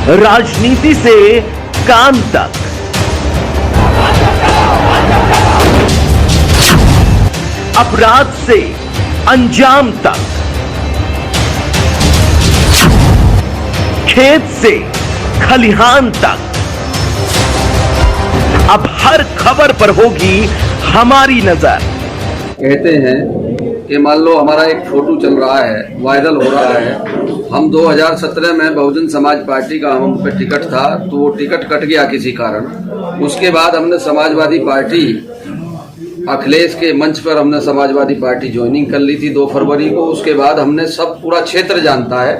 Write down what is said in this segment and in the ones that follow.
राजनीति से काम तक, अपराध से अंजाम तक, खेत से खलिहान तक, अब हर खबर पर होगी हमारी नजर। कहते हैं कि मान लो हमारा एक फोटो चल रहा है, वायरल हो रहा है। हम 2017 में बहुजन समाज पार्टी का हम पे टिकट था, तो वो टिकट कट गया किसी कारण। उसके बाद हमने समाजवादी पार्टी, अखिलेश के मंच पर हमने समाजवादी पार्टी ज्वाइनिंग कर ली थी 2 फरवरी को। उसके बाद हमने सब पूरा क्षेत्र जानता है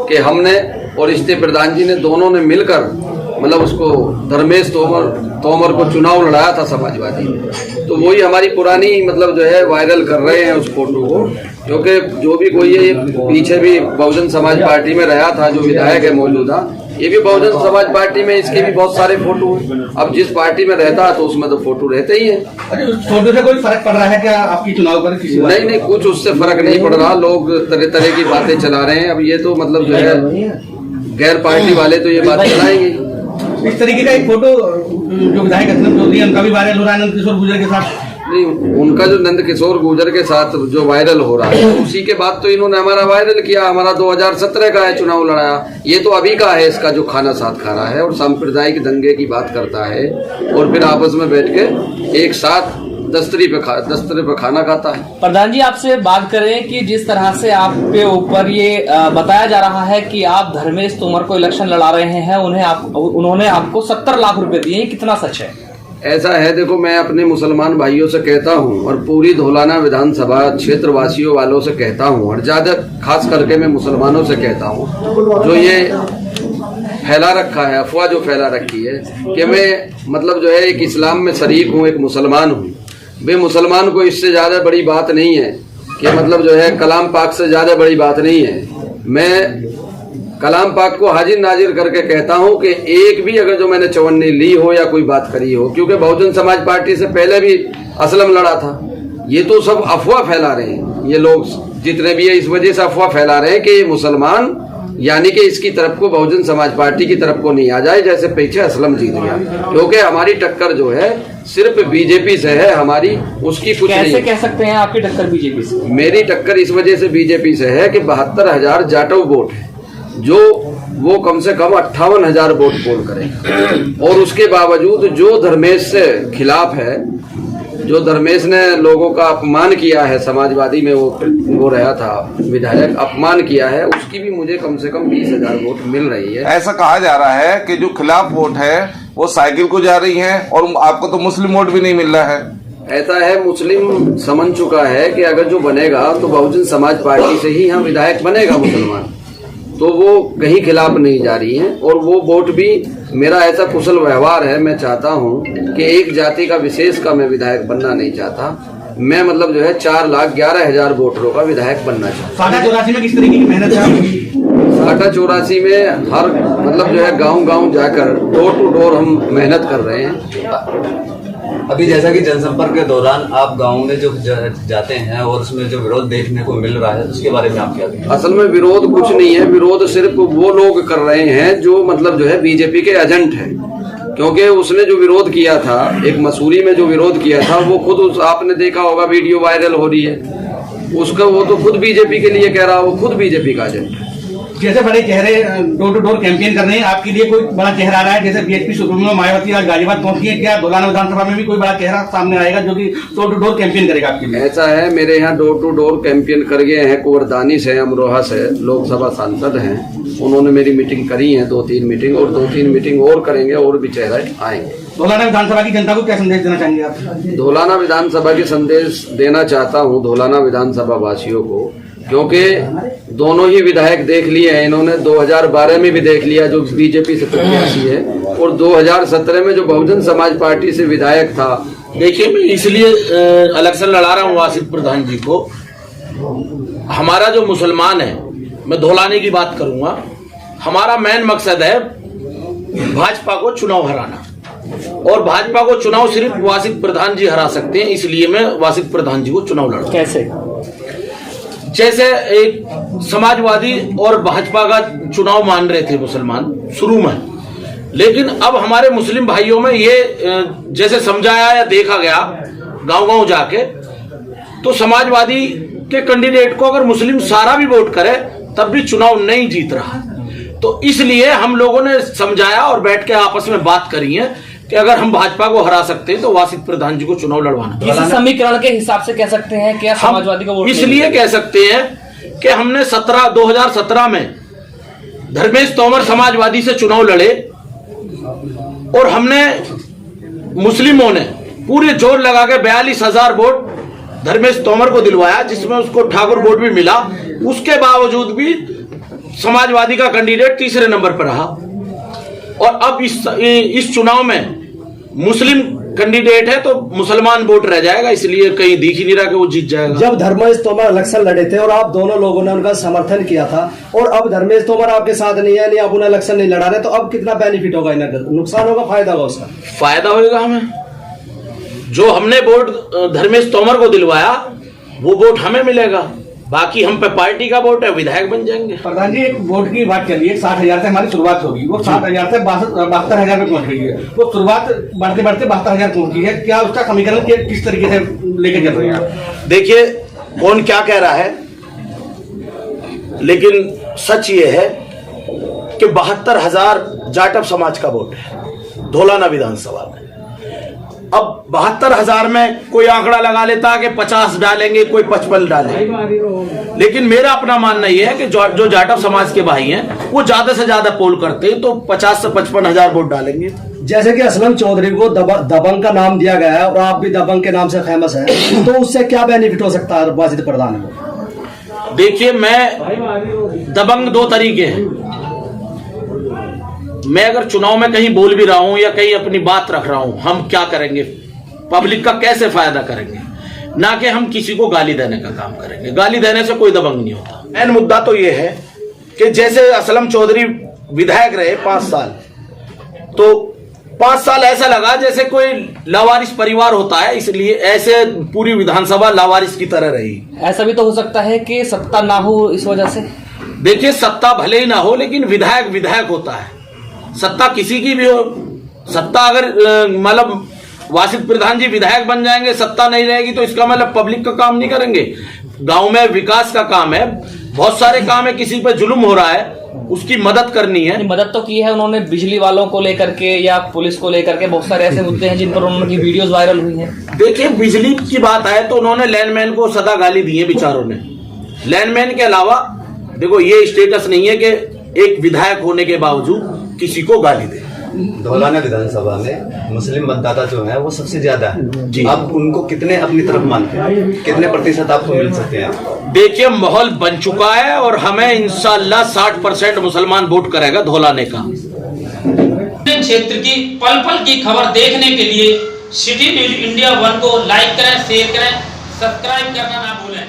कि हमने और स्टे प्रधान जी ने दोनों ने मिलकर मतलब उसको धर्मेश तोमर को चुनाव लड़ाया था समाजवादी में। तो वही हमारी पुरानी मतलब जो है वायरल कर रहे हैं उस फोटो को, क्योंकि जो भी कोई है, पीछे भी बहुजन समाज पार्टी में रहा था जो विधायक है मौजूदा, ये भी बहुजन समाज पार्टी में, इसके भी बहुत सारे फोटो हैं। अब जिस पार्टी में रहता है तो उसमें तो फोटो रहते ही है। अरे उस फोटो से कोई फर्क पड़ रहा है क्या आपकी चुनाव पर? किसी नहीं, कुछ उससे फर्क नहीं पड़ रहा। लोग तरह तरह की बातें चला रहे हैं। अब ये तो मतलब जो है गैर पार्टी वाले तो ये बात चलाएंगे। इस तरीके का एक फोटो जो विधायक असलम चौधरी उनका भी वायरल हो रहा है नंद किशोर गुर्जर के साथ। नहीं, उनका जो नंद किशोर गुर्जर के साथ जो वायरल हो रहा है, उसी के बाद तो इन्होंने हमारा वायरल किया। हमारा 2017 का है, चुनाव लड़ाया। ये तो अभी का है, इसका जो खाना साथ खा रहा है और सांप्रदायिक दंगे की बात करता है और फिर आपस में बैठ के एक साथ दस्तरी पे खाना खाता है। प्रधान जी, आपसे बात करें कि जिस तरह से आपके ऊपर ये बताया जा रहा है कि आप धर्मेश तोमर को इलेक्शन लड़ा रहे हैं, उन्होंने आपको 70 लाख रुपए दिए, कितना सच है? ऐसा है, देखो मैं अपने मुसलमान भाइयों से कहता हूं और पूरी धौलाना विधानसभा क्षेत्र वासियों वालों से कहता हूं और ज्यादा खास करके मैं मुसलमानों से कहता हूं, जो ये फैला रखा है, अफवाह जो फैला रखी है कि मैं मतलब जो है एक इस्लाम में शरीक हूं, एक मुसलमान हूं। वे मुसलमान को इससे ज्यादा बड़ी बात नहीं है कि मतलब जो है कलाम पाक से ज्यादा बड़ी बात नहीं है। मैं कलाम पाक को हाजिर नाजिर करके कहता हूं कि एक भी अगर जो मैंने चवन्नी ली हो या कोई बात करी हो, क्योंकि बहुजन समाज पार्टी से पहले भी असलम लड़ा था। ये तो सब अफवाह फैला रहे हैं, ये लोग जितने भी है इस वजह से अफवाह फैला रहे हैं कि ये मुसलमान यानी कि इसकी तरफ को बहुजन समाज पार्टी की तरफ को नहीं आ जाए, जैसे पीछे असलम जीत गया। क्योंकि हमारी टक्कर जो है सिर्फ बीजेपी से है, हमारी उसकी कुछ नहीं। कैसे कह सकते हैं आपकी टक्कर बीजेपी से? मेरी टक्कर इस वजह से बीजेपी से है कि 72,000 जाटव वोट है, जो वो कम से कम 58,000 वोट पोल करेगा। और उसके बावजूद जो धर्मेश से खिलाफ है, जो धर्मेश ने लोगों का अपमान किया है, समाजवादी में वो रहा था विधायक, अपमान किया है, उसकी भी मुझे कम से कम 20,000 वोट मिल रही है। ऐसा कहा जा रहा है कि जो खिलाफ वोट है वो साइकिल को जा रही है और आपको तो मुस्लिम वोट भी नहीं मिल रहा है। ऐसा है, मुस्लिम समझ चुका है कि अगर जो बनेगा तो बहुजन समाज पार्टी से ही यहाँ विधायक बनेगा मुसलमान, तो वो कहीं खिलाफ नहीं जा रही है। और वो वोट भी मेरा ऐसा कुशल व्यवहार है, मैं चाहता हूँ कि एक जाति का विशेष का मैं विधायक बनना नहीं चाहता। मैं मतलब जो है 4,11,000 वोटरों का विधायक बनना चाहता हूँ। 84 में किस तरीके की मेहनत है? 84 में हर मतलब जो है गांव जाकर डोर टू डोर हम मेहनत कर रहे हैं। अभी जैसा कि जनसंपर्क के दौरान आप गाँव में जो जाते हैं और उसमें जो विरोध देखने को मिल रहा है, उसके बारे में आप क्या कहेंगे? असल में विरोध कुछ नहीं है, विरोध सिर्फ वो लोग कर रहे हैं जो मतलब जो है बीजेपी के एजेंट हैं। क्योंकि उसने जो विरोध किया था, एक मसूरी में जो विरोध किया था, वो खुद आपने देखा होगा, वीडियो वायरल हो रही है उसका, वो तो खुद बीजेपी के लिए कह रहा, वो खुद बीजेपी का एजेंट है। जैसे बड़े चेहरे डोर टू डोर कैंपेन कर रहे हैं, आपके लिए कोई बड़ा चेहरा आ रहा है? जैसे बीएसपी सुप्रीमो मायावती आज गाजियाबाद पहुंची है, क्या धौलाना विधानसभा में भी कोई बड़ा चेहरा सामने आएगा जो कि डोर टू डोर कैंपेन करेगा आपके लिए? ऐसा है, मेरे यहाँ डोर टू डोर कैंपेन कर गए हैं कुंवर दानिश है, अमरोहा से लोकसभा सांसद हैं, उन्होंने मेरी मीटिंग करी है 2-3 मीटिंग, और 2-3 मीटिंग और करेंगे, और भी चेहरे आएंगे। धौलाना विधानसभा की जनता को क्या संदेश देना चाहेंगे आप? धौलाना विधानसभा की संदेश देना चाहता हूँ धौलाना विधानसभा वासियों को, क्योंकि दोनों ही विधायक देख लिए हैं इन्होंने। 2012 में भी देख लिया जो बीजेपी से प्रत्याशी है, और 2017 में जो बहुजन समाज पार्टी से विधायक था। देखिए, मैं इसलिए इलेक्शन लड़ा रहा हूँ वासिफ प्रधान जी को। हमारा जो मुसलमान है, मैं धौलाने की बात करूंगा, हमारा मेन मकसद है भाजपा को चुनाव हराना, और भाजपा को चुनाव सिर्फ वासिफ प्रधान जी हरा सकते हैं। इसलिए मैं वासिफ प्रधान जी को चुनाव लड़ा। कैसे? जैसे एक समाजवादी और भाजपा का चुनाव मान रहे थे मुसलमान, शुरू में, लेकिन अब हमारे मुस्लिम भाइयों में ये जैसे समझाया या देखा गया गांव-गांव जाके, तो समाजवादी के कैंडिडेट को अगर मुस्लिम सारा भी वोट करे तब भी चुनाव नहीं जीत रहा। तो इसलिए हम लोगों ने समझाया और बैठ के आपस में बात करी है कि अगर हम भाजपा को हरा सकते हैं तो वासित प्रधान जी को चुनाव लड़वाना। इस समीकरण के हिसाब से कह सकते हैं क्या समाजवादी को वोट इसलिए कह सकते हैं कि हमने 2017 में धर्मेश तोमर समाजवादी से चुनाव लड़े और हमने मुस्लिमों ने पूरे जोर लगा के 42,000 वोट धर्मेश तोमर को दिलवाया, जिसमें उसको ठाकुर वोट भी मिला। उसके बावजूद भी समाजवादी का कैंडिडेट तीसरे नंबर पर रहा। और अब इस चुनाव में मुस्लिम कैंडिडेट है तो मुसलमान वोट रह जाएगा, इसलिए कहीं दिख ही नहीं रहा कि वो जीत जाएगा। जब धर्मेश तोमर इलेक्शन लड़े थे और आप दोनों लोगों ने उनका समर्थन किया था और अब धर्मेश तोमर आपके साथ नहीं है, नहीं आप उन्हें इलेक्शन नहीं लड़ा रहे, तो अब कितना बेनिफिट होगा, इन्हें नुकसान होगा, फायदा होगा? उसका फायदा होगा हमें। जो हमने वोट धर्मेश तोमर को दिलवाया वो वोट हमें मिलेगा, बाकी हम पे पार्टी का वोट है, विधायक बन जाएंगे। प्रधान जी, एक वोट की बात चलिए, 60,000 से हमारी शुरुआत होगी, वो 60,000 से 72,000 में पहुंच गई है। वो शुरुआत बढ़ते बढ़ते 72,000 पहुंची है। क्या उसका समीकरण किस तरीके से लेके चल रहे हैं आप? देखिए कौन क्या कह रहा है, लेकिन सच ये है कि 72,000 जाटव समाज का वोट है धौलाना विधानसभा में। अब 72,000 में कोई आंकड़ा लगा लेता कि 50 डालेंगे, कोई 55 डालेंगे, लेकिन मेरा अपना मानना यह है कि जो जाटव समाज के भाई हैं वो ज्यादा से ज्यादा पोल करते हैं, तो 50 से 55,000 वोट डालेंगे। जैसे कि असलम चौधरी को दबंग का नाम दिया गया है और आप भी दबंग के नाम से फेमस है, तो उससे क्या बेनिफिट हो सकता है वाजिद प्रधान को? देखिए, मैं दबंग दो तरीके हैं। मैं अगर चुनाव में कहीं बोल भी रहा हूं या कहीं अपनी बात रख रहा हूं, हम क्या करेंगे, पब्लिक का कैसे फायदा करेंगे, ना कि हम किसी को गाली देने का काम करेंगे। गाली देने से कोई दबंग नहीं होता। मेन मुद्दा तो यह है कि जैसे असलम चौधरी विधायक रहे 5 साल, तो 5 साल ऐसा लगा जैसे कोई लावारिस परिवार होता है, इसलिए ऐसे पूरी विधानसभा लावारिस की तरह रही। ऐसा भी तो हो सकता है कि सत्ता ना हो इस वजह से। देखिए, सत्ता भले ही ना हो, लेकिन विधायक विधायक होता है। सत्ता किसी की भी हो, सत्ता अगर मतलब वासित प्रधान जी विधायक बन जाएंगे, सत्ता नहीं रहेगी, तो इसका मतलब पब्लिक का काम नहीं करेंगे। गांव में विकास का काम है, बहुत सारे काम है, किसी पे जुल्म हो रहा है उसकी मदद करनी है। मदद तो की है उन्होंने, बिजली वालों को लेकर के या पुलिस को लेकर के बहुत सारे ऐसे मुद्दे हैं जिन पर उन्होंने वीडियोस वायरल हुई हैं। देखिए, बिजली की बात आए तो उन्होंने लैंडमैन को सदा गाली दी है बेचारों ने। लैंडमैन के अलावा देखो, ये स्टेटस नहीं है कि एक विधायक होने के बावजूद किसी को गाली दे। धौलाना विधानसभा में मुस्लिम मतदाता जो है वो सबसे ज्यादा है जी। आप उनको कितने अपनी तरफ मानते हैं, कितने प्रतिशत आपको मिल सकते हैं? देखिए, माहौल बन चुका है और हमें इंशाल्लाह 60% मुसलमान वोट करेगा धौलाने का। क्षेत्र की पल पल की खबर देखने के लिए सिटी न्यूज इंडिया 1 को लाइक करें, शेयर करें, सब्सक्राइब करना ना भूलें।